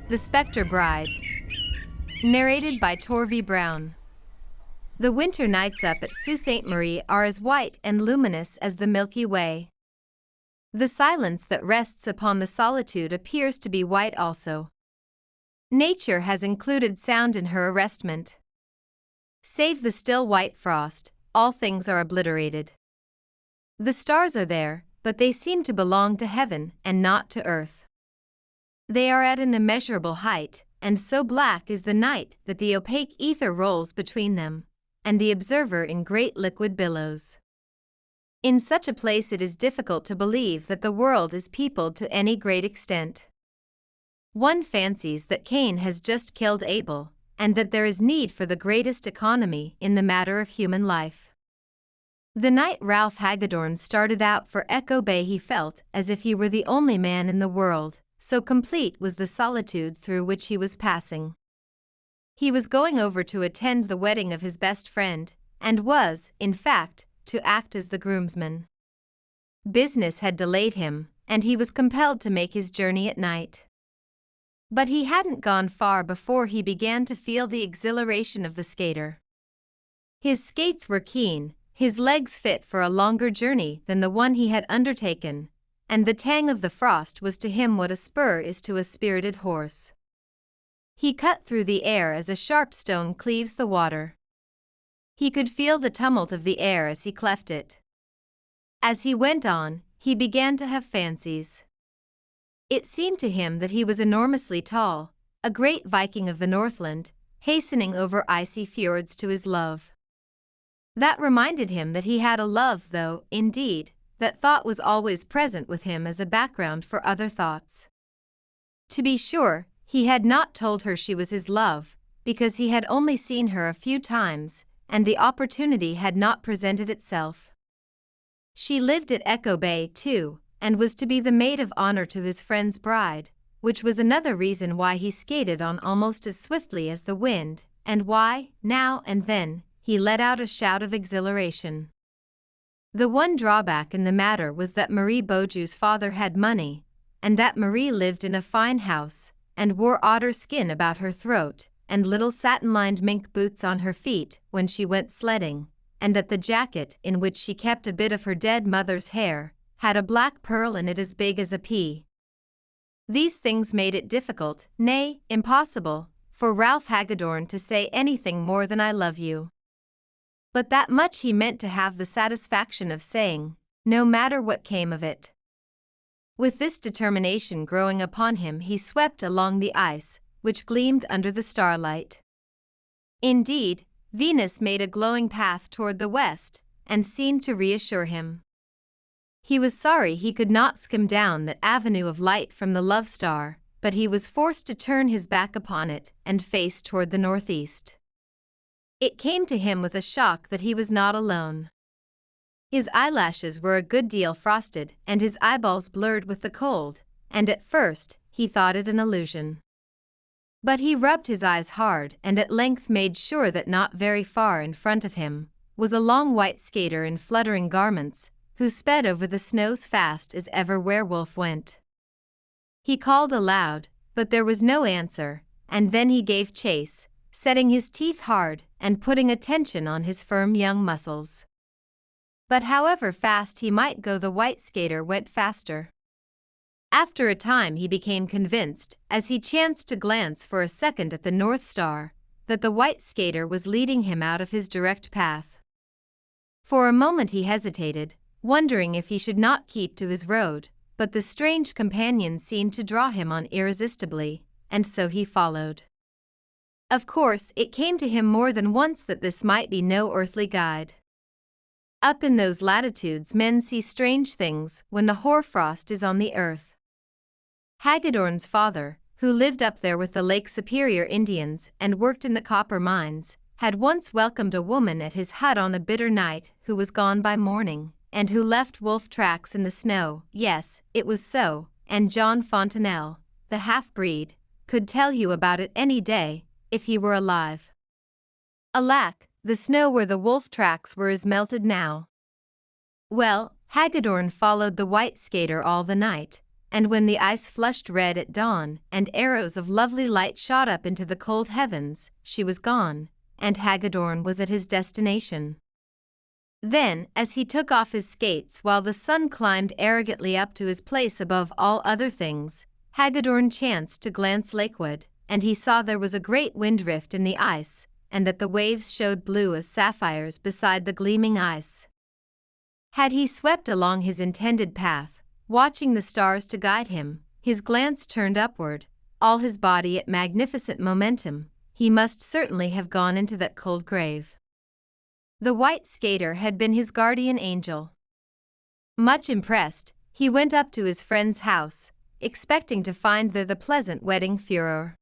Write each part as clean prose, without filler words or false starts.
The Spectre Bride. Narrated by Torvey Brown. The winter nights up at Sault Ste. Marie are as white and luminous as the Milky Way. The silence that rests upon the solitude appears to be white also. Nature has included sound in her arrestment. Save the still white frost, all things are obliterated. The stars are there, but they seem to belong to heaven and not to earth. They are at an immeasurable height, and so black is the night that the opaque ether rolls between them, and the observer in great liquid billows. In such a place it is difficult to believe that the world is peopled to any great extent. One fancies that Cain has just killed Abel, and that there is need for the greatest economy in the matter of human life. The night Ralph Hagedorn started out for Echo Bay he felt as if he were the only man in the world, so complete was the solitude through which he was passing. He was going over to attend the wedding of his best friend, and was, in fact, to act as the groomsman. Business had delayed him, and he was compelled to make his journey at night. But he hadn't gone far before he began to feel the exhilaration of the skater. His skates were keen, his legs fit for a longer journey than the one he had undertaken, and the tang of the frost was to him what a spur is to a spirited horse. He cut through the air as a sharp stone cleaves the water. He could feel the tumult of the air as he cleft it. As he went on, he began to have fancies. It seemed to him that he was enormously tall, a great Viking of the Northland, hastening over icy fjords to his love. That reminded him that he had a love, though, indeed, that thought was always present with him as a background for other thoughts. To be sure, he had not told her she was his love, because he had only seen her a few times, and the opportunity had not presented itself. She lived at Echo Bay, too, and was to be the maid of honor to his friend's bride, which was another reason why he skated on almost as swiftly as the wind, and why, now and then, he let out a shout of exhilaration. The one drawback in the matter was that Marie Beaujeu's father had money, and that Marie lived in a fine house, and wore otter skin about her throat, and little satin-lined mink boots on her feet when she went sledding, and that the jacket in which she kept a bit of her dead mother's hair had a black pearl in it as big as a pea. These things made it difficult, nay, impossible, for Ralph Hagedorn to say anything more than "I love you." But that much he meant to have the satisfaction of saying, no matter what came of it. With this determination growing upon him, he swept along the ice, which gleamed under the starlight. Indeed, Venus made a glowing path toward the west, and seemed to reassure him. He was sorry he could not skim down that avenue of light from the Love Star, but he was forced to turn his back upon it and face toward the northeast. It came to him with a shock that he was not alone. His eyelashes were a good deal frosted and his eyeballs blurred with the cold, and at first he thought it an illusion. But he rubbed his eyes hard and at length made sure that not very far in front of him was a long white skater in fluttering garments, who sped over the snows fast as ever werewolf went. He called aloud, but there was no answer, and then he gave chase, setting his teeth hard and putting a tension on his firm young muscles. But however fast he might go, the white skater went faster. After a time he became convinced, as he chanced to glance for a second at the North Star, that the white skater was leading him out of his direct path. For a moment he hesitated, wondering if he should not keep to his road, but the strange companion seemed to draw him on irresistibly, and so he followed. Of course, it came to him more than once that this might be no earthly guide. Up in those latitudes men see strange things when the hoarfrost is on the earth. Hagedorn's father, who lived up there with the Lake Superior Indians and worked in the copper mines, had once welcomed a woman at his hut on a bitter night who was gone by morning, and who left wolf tracks in the snow. Yes, it was so, and John Fontenelle, the half-breed, could tell you about it any day, if he were alive. Alack, the snow where the wolf tracks were as melted now. Well, Hagedorn followed the white skater all the night, and when the ice flushed red at dawn and arrows of lovely light shot up into the cold heavens, she was gone, and Hagedorn was at his destination. Then, as he took off his skates while the sun climbed arrogantly up to his place above all other things, Hagedorn chanced to glance lakeward, and he saw there was a great wind rift in the ice, and that the waves showed blue as sapphires beside the gleaming ice. Had he swept along his intended path, watching the stars to guide him, his glance turned upward, all his body at magnificent momentum, he must certainly have gone into that cold grave. The white skater had been his guardian angel. Much impressed, he went up to his friend's house, expecting to find there the pleasant wedding furor.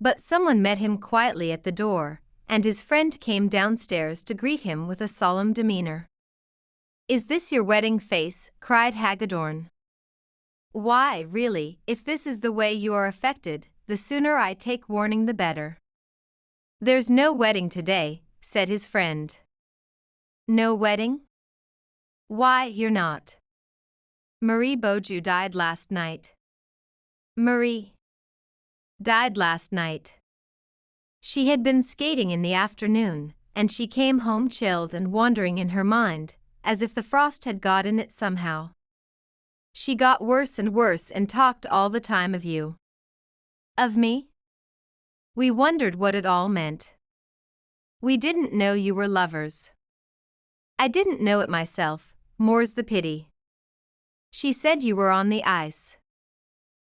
But someone met him quietly at the door, and his friend came downstairs to greet him with a solemn demeanor. "Is this your wedding face?" cried Hagedorn. "Why, really, if this is the way you are affected, the sooner I take warning the better." "There's no wedding today," said his friend. "No wedding? Why, you're not. Marie Beaujeu died last night." "Marie died last night." She had been skating in the afternoon, and she came home chilled and wandering in her mind, as if the frost had got in it somehow. She got worse and worse and talked all the time of you. "Of me?" We wondered what it all meant. "We didn't know you were lovers." "I didn't know it myself, more's the pity." "She said you were on the ice."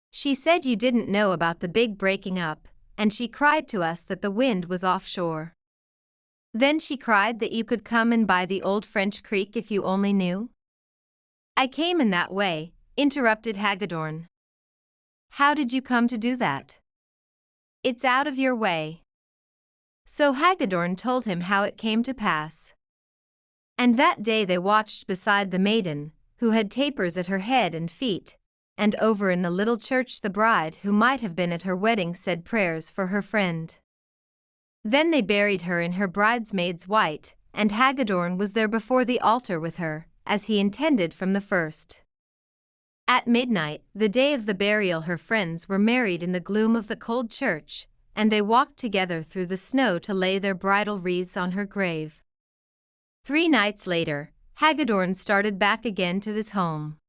"She said you didn't know about the big breaking up, and she cried to us that the wind was offshore. Then she cried that you could come and buy the old French creek if you only knew." "I came in that way," interrupted Hagedorn. "How did you come to do that?" "It's out of your way." So Hagedorn told him how it came to pass. And that day they watched beside the maiden, who had tapers at her head and feet, and over in the little church the bride who might have been at her wedding said prayers for her friend. Then they buried her in her bridesmaid's white, and Hagedorn was there before the altar with her, as he intended from the first. At midnight, the day of the burial, her friends were married in the gloom of the cold church, and they walked together through the snow to lay their bridal wreaths on her grave. 3 nights later, Hagedorn started back again to his home.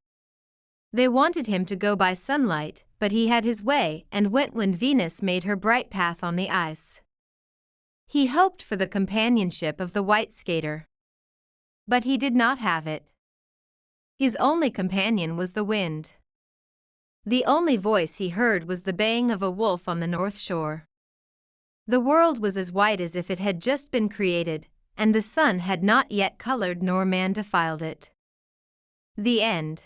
They wanted him to go by sunlight, but he had his way and went when Venus made her bright path on the ice. He hoped for the companionship of the white skater. But he did not have it. His only companion was the wind. The only voice he heard was the baying of a wolf on the north shore. The world was as white as if it had just been created, and the sun had not yet colored nor man defiled it. The end.